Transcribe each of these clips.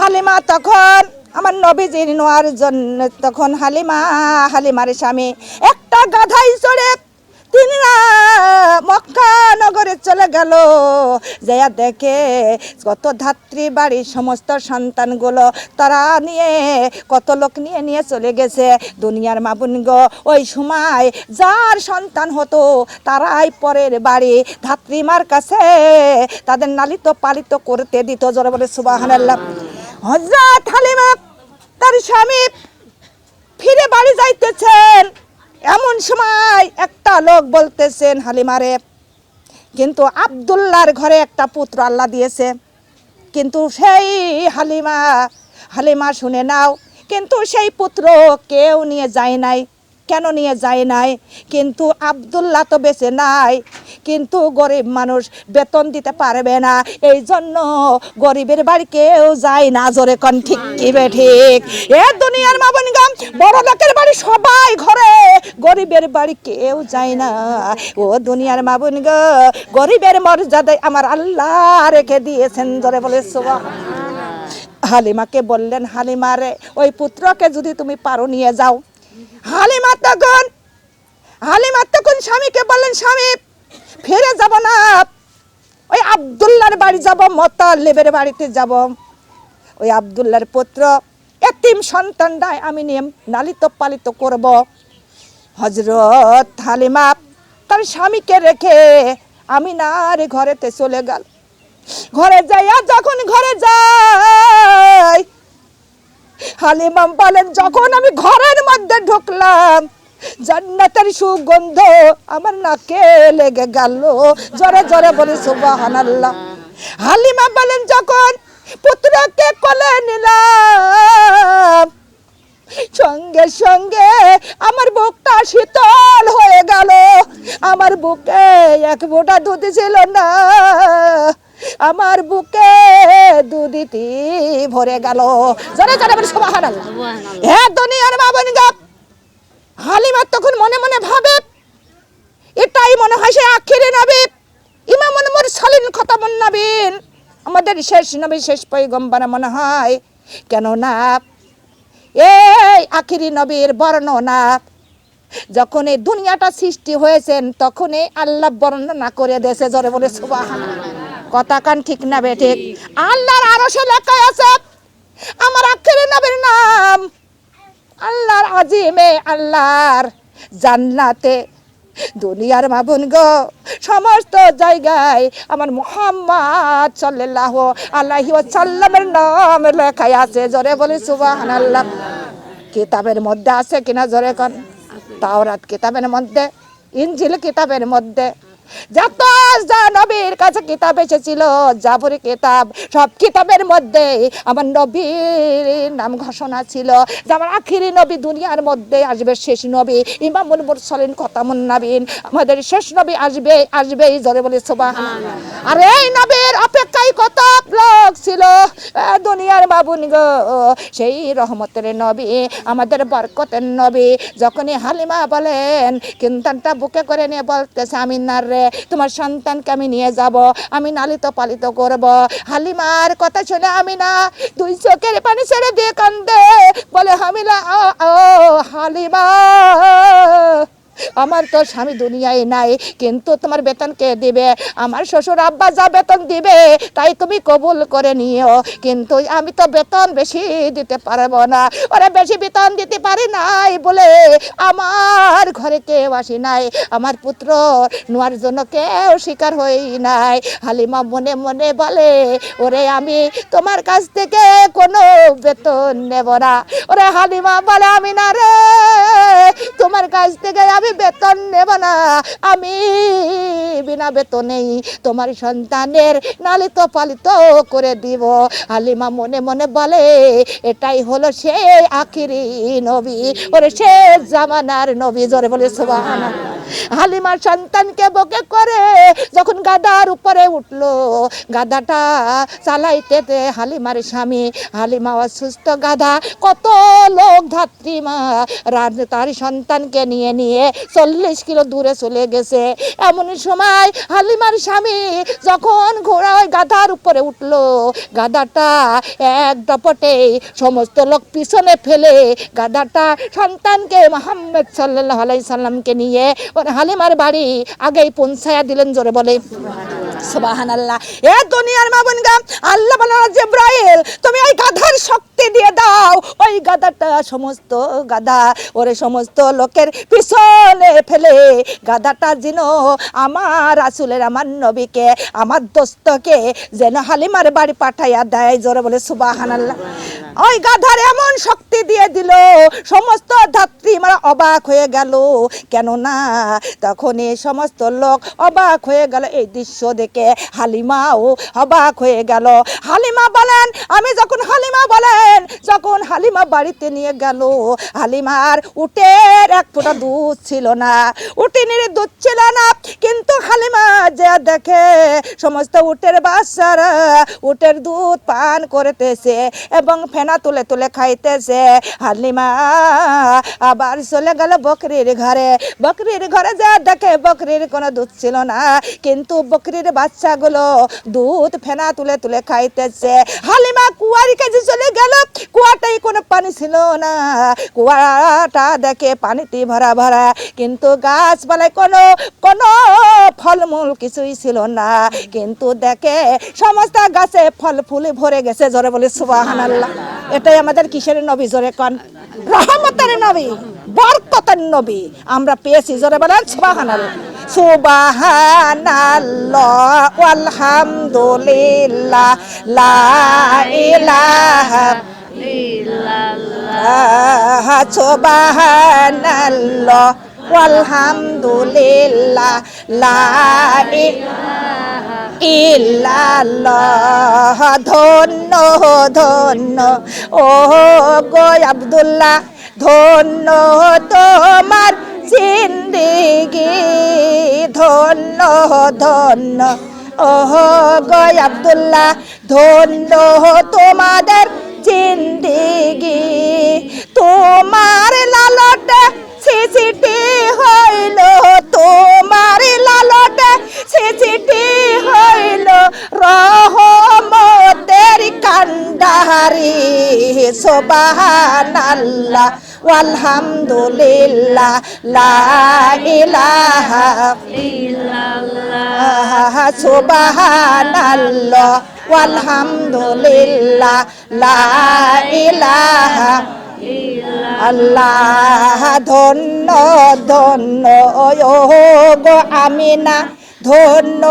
হালিমা তখন আমার নবীজির নেওয়ার জন্য তখন হালিমার স্বামী একটা গাধাই চড়ে তিনি মক্কা নগরে চলে গেল। যাইয়া দেখে কত ধাত্রী বাড়ির সমস্ত সন্তানগুলো তারা নিয়ে কত লোক নিয়ে নিয়ে চলে গেছে। দুনিয়ার মা বোন গো, ওই সময় যার সন্তান হতো তারাই পরের বাড়ি ধাত্রীমার কাছে তাদের লালিত পালিত করতে দিত। জোরে বলে সুবহানাল্লাহ। হযরত হালিমা তার স্বামী ফিরে বাড়ি যাইতেছেন, এমন সময় একটা লোক বলতেছেন হালিমারে, কিন্তু আব্দুল্লাহর ঘরে একটা পুত্র আল্লাহ দিয়েছে, কিন্তু সেই হালিমা শুনে নাও, কিন্তু সেই পুত্র কেউ নিয়ে যায় নাই। কেন নিয়ে যায় নাই? কিন্তু আব্দুল্লাহ তো বেঁচে নাই, কিন্তু গরিব মানুষ বেতন দিতে পারবে না, এই জন্য গরিবের বাড়ি কেউ যায় না। জোরে কোন ঠিক কি ঠিক? এ দুনিয়ার মা বোন গো, বড় লোকের বাড়ি সবাই ঘরে, গরিবের বাড়ি কেউ যায় না। ও দুনিয়ার মা বোন গো, গরিবের মর্যাদায় আমার আল্লাহ রেখে দিয়েছেন। জোরে বলে সুবহানাল্লাহ। হালিমাকে বললেন, হালিমারে ওই পুত্রকে যদি তুমি পারো নিয়ে যাও। হালিমা তখন স্বামীকে বললেন, স্বামী ফিরে যাব না, ওই আব্দুল্লাহর বাড়ি যাব, মোতালেবের বাড়িতে যাব। ওই আব্দুল্লাহর পুত্র এতিম সন্তানটাই আমি নিয়ে লালিত পালিত করব। হযরত হালিমা তার স্বামীকে রেখে আমিনার ঘরেতে চলে গেল। ঘরে যাইয়া যখন ঘরে যাই, হালিমা বলেন, যখন আমি ঘরের মধ্যে ঢুকলাম জান্নাতের সুগন্ধ আমার নাকে লেগে গেল। জোরে জোরে বলে সুবহানাল্লাহ। হালিমা বলেন, যখন পুত্রকে কোলে নিলাম সঙ্গে সঙ্গে আমার বুকটা শীতল হয়ে গেল। আমার বুকে এক ফোঁটা দুধ ছিল না, আমার বুকে দুধটি ভরে গেল। জোরে জোরে বলে সুবহানাল্লাহ। হে দুনিয়ার মা বোন গো, হালিমা তখন মনে মনে ভাবে, এটাই মনে হয় সে আখিরি নবী, ইমামুল মুরসালিন খতামুন নবীন, আমাদের শেষ নবী, শেষ পয়গম্বর মনে হয়। কেননা এই আখিরি নবীর বর্ণনা যখন এই দুনিয়াটা সৃষ্টি হয়েছেন তখনই আল্লাহ বর্ণনা করে দিয়েছে। জোরে বলে সুবহানাল্লাহ। কথা কান ঠিক না বে ঠিক? আল্লাহর আরশে লেখা আছে আমার আখিরি নবীর নাম, আল্লাহর আজিমে, আল্লাহর জান্নাতে। দুনিয়ার মা বোন গো, সমস্ত জায়গায় আমার মুহাম্মদ সাল্লাল্লাহু আলাইহি ওয়াসাল্লামের নাম লেখা আছে। জোরে বলে সুবহানাল্লাহ। কিতাবের মধ্যে আছে কিনা জোরে কোন? তাওরাত কিতাবের মধ্যে, ইনজিল কিতাবের মধ্যে, যত নবীর কাছে কিতাব এসেছিল, জাবুর কিতাব, সব কিতাবের মধ্যে আমার নবীর নাম ঘোষণা ছিল যে আমার আখিরি নবী দুনিয়ার মধ্যে আসবে, শেষ নবী ইমামুল মুরসালিন খতামুন নবীন, আমাদের শেষ নবী আসবেই। জোরে বলে সুবহানাল্লাহ। আর এই নবীর অপেক্ষায় কত লোক ছিল দুনিয়ার মা বোন গো, সেই রহমতের নবী, আমাদের বরকতের নবী। যখনই হালিমা বলেন, কিন্তানটা বুকে করে নিয়ে বলতেছে, আমিনার রে, তোমার সন্তানকে আমি নিয়ে যাব, আমি লালিত পালিত করব। হালিমার কথা শুনে আমিনা দুই চোখের পানি ছেড়ে দিয়ে কান্দে, বলে, হালিমা আমার তো স্বামী দুনিয়ায় নাই, কিন্তু তোমার বেতন কে দিবে? আমার শ্বশুর আব্বা যা বেতন দিবে তাই তুমি কবুল করে নিও, কিন্তু আমি তো বেতন বেশি দিতে পারবো না। ওরা বেশি বেতন দিতে পারি নাই বলে আমার ঘরে কেউ আসি নাই, আমার পুত্র নেওয়ার জন্য কেউ শিকার হই নাই। হালিমা মনে মনে বলে, ওরে আমি তোমার কাছ থেকে কোনো বেতন নেব না। ওরে হালিমা বলে, আমি না রে, তোমার কাছ থেকে আমি বেতন নেব না, আমি বিনা বেতনেই তোমার সন্তানের লালিত পালিত করে দিব। হালিমা মনে মনে বলে, এটাই হলো সেই আখিরি নবী, ওরে শেষ জামানার নবী। জোরে বলে সুবহানাল্লাহ। হালিমার সন্তানকে বকে করে যখন গাদার উপরে উঠলো, গাদাটা চালাইতে হালিমার স্বামী, হালিমা অসুস্থ গাধা, কত লোক ধাত্রী মা তার সন্তানকে নিয়ে নিয়ে 40 কিলো দূরে চলে গেছে। এমন সময় হালিমার স্বামী যখন ঘোড়া ওই গাধার উপরে উঠলো, গাধাটা এক দপটে সমস্ত লোক পিছনে ফেলে গাধাটা সন্তানকে মুহাম্মদ সাল্লাল্লাহু আলাইহি সাল্লামকে নিয়ে হালিমার বাড়ি আগেই পৌঁছায়া দিলেন। জোরে বলে সুবহানাল্লাহ। এ দুনিয়ার মা বোনগা, আল্লাহ বললেন জিবরাইল তুমি ওই গাধার শক্তি দিয়ে দাও, ওই গাধাটা সমস্ত গাধা ওরে সমস্ত লোকের পিছনে ফেলে গাধাটা যেন আমার রাসূলের, আমার নবীকে, আমার দোস্তকে যেন হালিমার বাড়ি পাঠাইয়া দেয়। জোরে বলে সুবহানাল্লাহ। ওই গাধার এমন শক্তি দিয়ে দিল, সমস্ত ধাত্রীরা অবাক হয়ে গেল। কেননা তখন এই সমস্ত লোক অবাক হয়ে গেল এই দৃশ্য দেখে, হালিমাও অবাক হয়ে গেল। হালিমা বলেন, আমি যখন হালিমা বলেন যখন হালিমা বাড়িতে নিয়ে গেল, হালিমার উটের এক ফোঁটা দুধ ছিল না, উটিনির দুধ ছিল না, কিন্তু হালিমা যে দেখে সমস্ত উটের বাচ্চারা উটের দুধ পান করতেছে এবং ফেনা তুলে তুলে খাইতেছে। হালিমা আবার চলে গেল বকরির ঘরে, বকরির ঘরে যা দেখে বকরির কোনো দুধ ছিল না, কিন্তু বকরির বাচ্চাগুলো দুধ ফেনা তুলে তুলে খাইতেছে। হালিমা কুয়ার কাছে চলে গেল, কুয়াটাই কোনো পানি ছিল না, কুয়াটা দেখে পানিতে ভরা ভরা, কিন্তু গাছপালায় কোনো কোনো ফলমূল কিছুই ছিল না, কিন্তু দেখে সমস্ত গাছে ফল ফুলে ভরে গেছে। জোরে বলে সুবহানাল্লাহ। এটাই আমাদের কিসের নবী? জোরে কোন? রহমতের নবী, বরকতের নবী আমরা পেয়েছি। জোরে বলেন সুবহানাল্লাহ। সুবহানাল্লাহ আলহামদুলিল্লাহ লা ইলাহা ইল্লাল্লাহ, সুবহানাল্লাহ আলহামদুলিল্লাহ লা ইলাহা ইল্লাল্লাহ। ধন্য ধন্য ও গো আব্দুল্লাহ, ধন্য তোমার জিন্দেগি, ধন্য ধন্য ও গো আব্দুল্লাহ, ধন্য তোমাদের জিন্দেগি। তোমার লালটে সিসিটি হইল, তোমার লালটে সিসিটি হইল রহমতের কান্ডারি। সুবহানাল্লাহ আলহামদুলিল্লাহ লা ইলাহা ইল্লাল্লাহ, সুবহানাল্লাহ আলহামদুলিল্লাহ লা ইলাহা আল্লাহ। ধন্য ধন্য ও গো আমিনা, ধন্য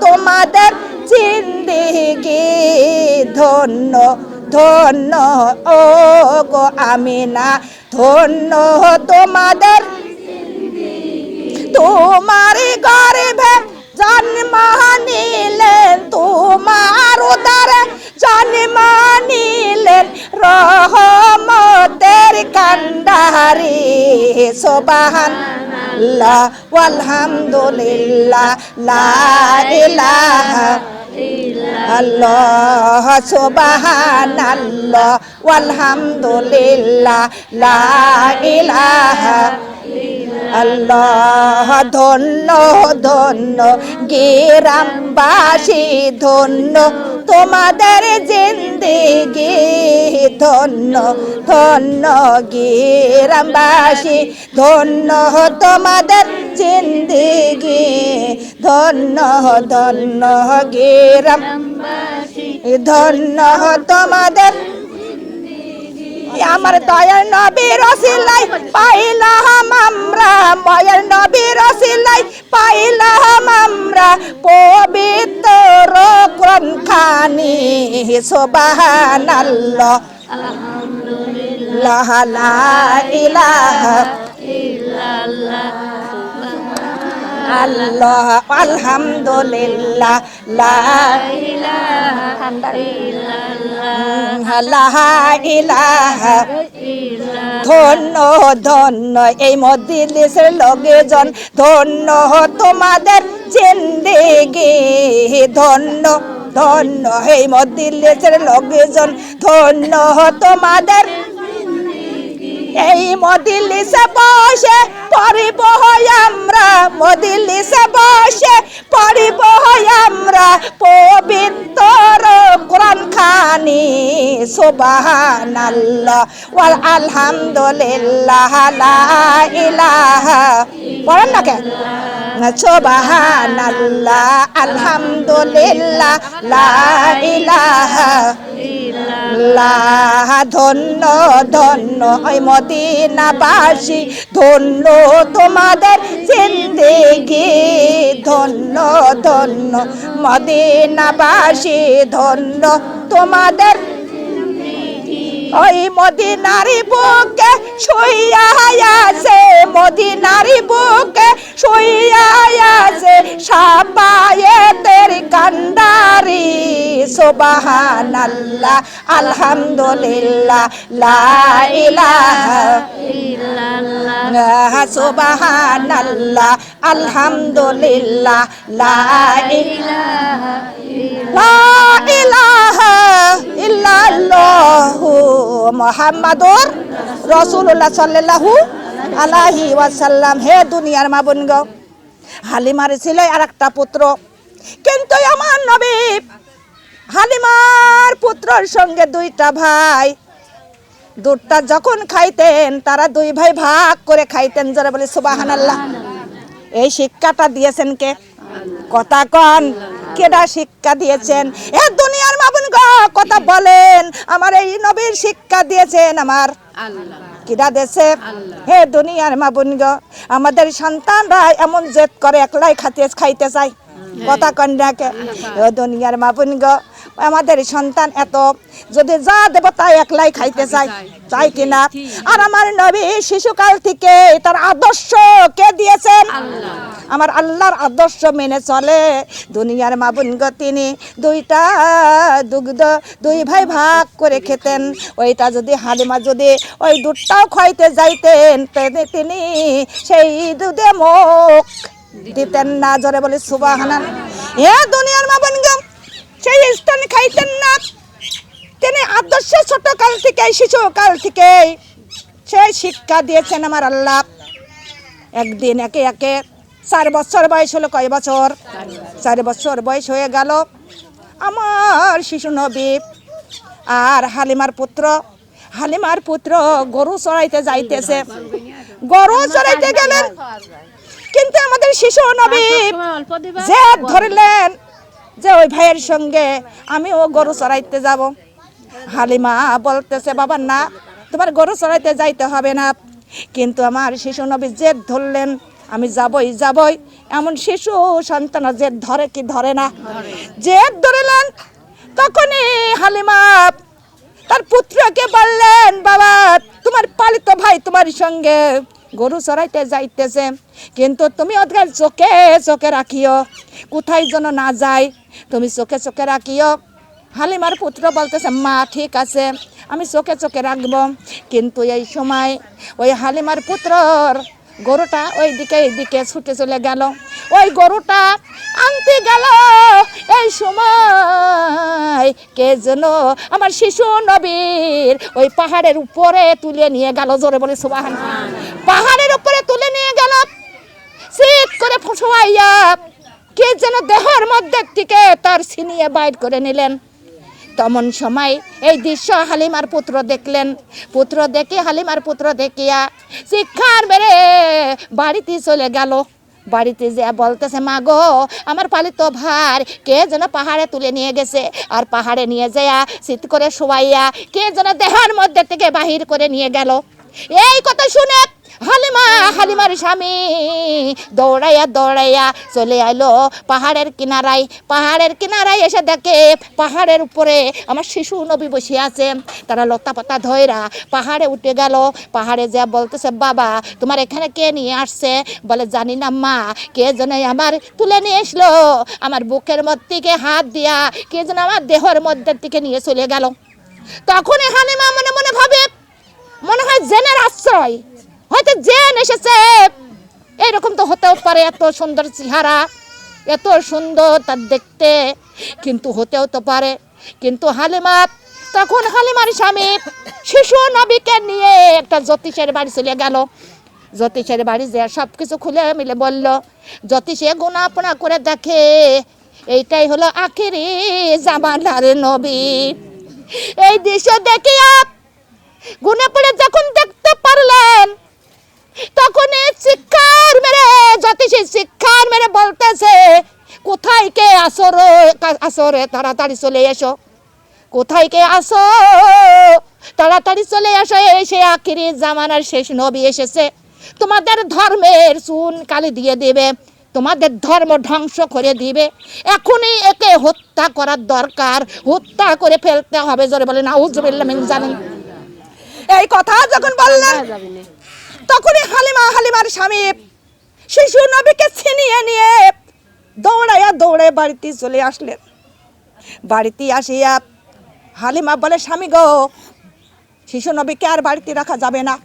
তোমাদের জিন্দেগি, ধন্য ধন্য ও গো আমিনা, ধন্য তোমাদের। তোমার গর্ভে জন্ম নিলেন, তোমার উদরে জন্ম নিলেন রহমতের কান্ডারি। সুবহানাল্লাহ আলহামদুলিল্লাহ লা ইলাহা ইল্লাল্লাহ, সুবহানাল্লাহ আলহামদুলিল্লাহ লা ইলাহা আল্লাহ। ধন্য ধন্য গ্রামবাসী, ধন্য তোমাদের জিন্দেগি, ধন্য ধন্য গ্রামবাসী, ধন্য তোমাদের জিন্দেগি, ধন্য ধন্য গ্রামবাসী, ধন্য তোমাদের। আমার দয়ার নবীর ওসিলাই পাইলাম আমরা, মায়ের নবীর ওসিলাই পাইলাম আমরা পবিত্র কোরআন খানি। সুবহানাল্লাহ আলহামদুলিল্লাহ লা ইলাহা ইল্লাল্লাহ, আল্লাহ আলহামদুলিল্লাহ লা ইলাহা ইল্লাল্লাহ, লা ইলাহা ধন্য ধন্য এই মজলিসের লোকজন, ধন্য তোমাদের জিন্দেগি, ধন্য ধন্য এই মজলিসের লোকজন, ধন্য তোমাদের। এই মজলিসে বসে পড়িব আমরা, মজলিসে বসে পড়িব আমরা পবিত্র কোরআন খানি। সুবহানাল্লাহ ওয়াল আলহামদুলিল্লাহ লা ইলাহা, পড়েন না কেন? সুবহানাল্লাহ আলহামদুলিল্লাহ লা ইলাহা ইল্লাল্লাহ। ধন্য ধন্য ওই মদিনাবাসী, ধন্য তোমাদের জিন্দেগি, ধন্য ধন্য মদিনাবাসী, ধন্য তোমাদের। ওই মদিনারি বুকে শুইয়া আছে, মদিনারি বুকে শুইয়া আছে সাফায়েতের কান্ডারি। সুবহানাল্লাহ আলহামদুলিল্লাহ লা ইলাহা ইল্লাল্লাহ, সুবহানাল্লাহ আলহামদুলিল্লাহ লা ইলাহা ইল্লাল্লাহু মুহাম্মাদুর রাসূলুল্লাহ সাল্লাল্লাহু আলাইহি ওয়াসাল্লাম। হে দুনিয়ার মা বোন গো, হালিমার ছিল আরেকটা পুত্র, কিন্তু আমার নবী হালিমার পুত্রর সঙ্গে দুইটা ভাই, দুধটা যখন খাইতেন তারা দুই ভাই ভাগ করে খাইতেন। যারা বলে সুবহানাল্লাহ। এই শিক্ষাটা দিয়েছেন কে? কথা কন, কেডা শিক্ষা দিয়েছেন? এ দুনিয়ার মা বোন গো কথা বলেন, আমার এই নবীর শিক্ষা দিয়েছেন আমার আল্লাহ। কিডা দেশে? হে দুনিয়ার মা বোন গো, আমাদের সন্তানরা এমন জেদ করে একলাই খাইতে চায়। কথা কন না কে? ও দুনিয়ার মা বোন গো, আমাদের সন্তান এত যদি যা দেব তাই একলাই খাইতে চায়, চাই কিনা? আর আমার নবী শিশুকাল থেকে তার আদর্শ কে দিয়েছেন? আল্লাহ। আমার আল্লাহর আদর্শ মেনে চলে। দুনিয়ার মা বোন গো, তিনি দুইটা দুগ্ধ দুই ভাই ভাগ করে খেতেন। ওইটা যদি হালিমা যদি ওই দুধটাও খাইতে যাইতেন, তিনি সেই দুধে মুখ দিতেন না। জোরে বলে সুবহানাল্লাহ। এ দুনিয়ার মা বোন গো, সেই স্থানে খাইতেন না। তিনি আদর্শ ছোটকাল থেকে শিশুকাল থেকে সেই শিক্ষা দিয়েছেন আমার আল্লাহ। একদিন একে একে 4 বছর বয়স হলো। কয় বছর? 4 বছর বয়স হয়ে গেল আমার শিশু নবী। আর হালিমার পুত্র গরু চড়াইতে যাইতেছে। গরু চড়াইতে গেলেন, কিন্তু আমাদের শিশু নবী যে ধরলেন যে ওই ভাইয়ের সঙ্গে আমিও গরু চড়াইতে যাব। হালিমা বলতেছে, বাবা না, তোমার গরু চড়াইতে যাইতে হবে না। কিন্তু আমার শিশু নবী জেদ ধরলেন, আমি যাবই। এমন শিশু সন্তান জেদ ধরে কি ধরে না? জেদ ধরলেন। তখনই হালিমা তার পুত্রকে বললেন, বাবা, তোমার পালিত ভাই তোমার সঙ্গে গরু চড়াইতে যাইতেছে, কিন্তু তুমি ওদের চোখে চোখে রাখিও, কোথায় যেন না যায়, তুমি চোখে চোখে রাখিও। হালিমার পুত্র বলতেছে, মা ঠিক আছে, আমি চোখে চোখে রাখবো। কিন্তু এই সময় ওই হালিমার পুত্রর গরুটা এইদিকে ছুটে চলে গেল। ওই গরুটা আনতে গেল, এই সময় কে যেন আমার শিশু নবীর ওই পাহাড়ের উপরে তুলে নিয়ে গেল। জোরে বলে সুবহানাল্লাহ। পাহাড়ের উপরে তুলে নিয়ে গেল, শীত করে ফসোয়াইয়া কে যেন দেহের মধ্যে থেকে তার ছিনিয়ে বাইর করে নিলেন। তেমন সময় এই দৃশ্য হালিমার পুত্র দেখলেন। পুত্র দেখে হালিমার পুত্র দেখিয়া শিক্ষার মেরে বাড়িতে চলে গেল। বাড়িতে যে বলতেছে, মা গো, আমার পালিত ভার কে যেন পাহাড়ে তুলে নিয়ে গেছে, আর পাহাড়ে নিয়ে যায় শীত করে শোয়াইয়া কে যেন দেহের মধ্যে থেকে বাহির করে নিয়ে গেল। এই কথা শুনে হালিমার স্বামী দৌড়াইয়া চলে আইলো পাহাড়ের কিনারায় এসে দেখে পাহাড়ের উপরে আমার শিশু নবী বসে আছে। তারা লতা পাতা ধইরা পাহাড়ে উঠে গেল। পাহাড়ে যা বলতেছে, বাবা, তোমার এখানে কে নিয়ে আসছে? বলে, জানি না মা, কে যেন আমার তুলে নিয়ে আসলো, আমার বুকের মধ্যে থেকে হাত দিয়া কে যেন আমার দেহের মধ্যে থেকে নিয়ে চলে গেল। তখনই হালিমা মনে মনে ভাবে, মনে হয় জেনের আশ্রয়, হয়তো জেন এসেছে, এরকম তো হতেও পারে। এত সুন্দর চেহারা, এত সুন্দর তার দেখতে, কিন্তু হতেও তো পারে। কিন্তু হালিমা, তখন হালিমার স্বামী শিশু নবীকে নিয়ে একটা জ্যোতিষের বাড়ি চলে গেল। জ্যোতিষের বাড়ি যে সব কিছু খুলে মিলে বলল। জ্যোতিষে গুণাপনা করে দেখে এইটাই হলো আখিরি জামানার নবী। এই দৃশ্য দেখিয়া গুনে পড়ে যখন দেখতে পারলেন, তখন চিৎকার মেরে, জ্যোতিষী চিৎকার মেরে বলতেছে, কোথায় কে আসো রে, আসো রে, তাড়াতাড়ি চলে এসো, কোথায় কে আসো, তাড়াতাড়ি চলে আসো, এসে আখিরি জামানার শেষ নবী এসেছে। তোমাদের ধর্মের চুন কালি দিয়ে দেবে, তোমাদের ধর্ম ধ্বংস করে দিবে, এখনই একে হত্যা করার দরকার, হত্যা করে ফেলতে হবে। জোরে বলে নাউজুবিল্লাহ মিন জালিম। এই কথা যখন বললেন, তখনই হালিমার স্বামী শিশু নবীকে ছিনিয়ে নিয়ে দৌড়ে বাড়িতে চলে আসলেন। বাড়িতে আসিয়া হালিমা বলে, স্বামী গো, শিশু নবীকে আর বাড়িতে রাখা যাবে না।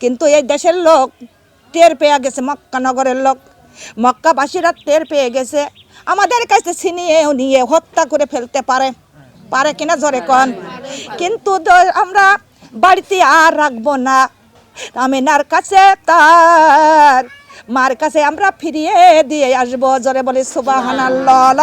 কিন্তু এই দেশের লোক টের পেয়ে গেছে, মক্কা নগরের লোক, মক্কাবাসীরা টের পেয়ে গেছে, আমাদের কাছে ছিনিয়ে নিয়ে হত্যা করে ফেলতে পারে কিনা জোরে কন। কিন্তু আমরা বাড়িতে আর রাখবো না, আমিনার কাছে, তার মার কাছে আমরা ফিরিয়ে দিয়ে আসবো। জোরে বলি সুবহানাল্লাহ।